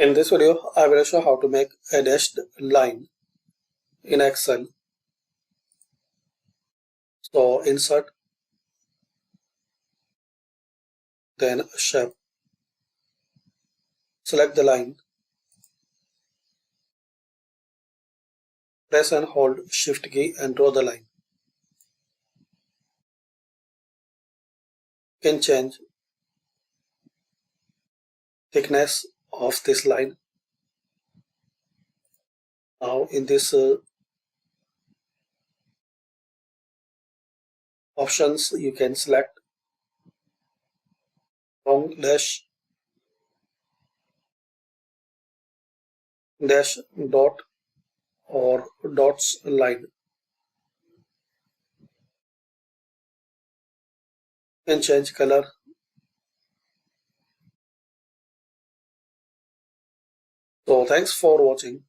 In this video, I will show how to make a dashed line in Excel. So insert, then shape. Select the line. Press and hold Shift key and draw the line. You can change thickness of this line. Now in this options, you can select long dash, dash dot or dots line. You can change color. So thanks for watching.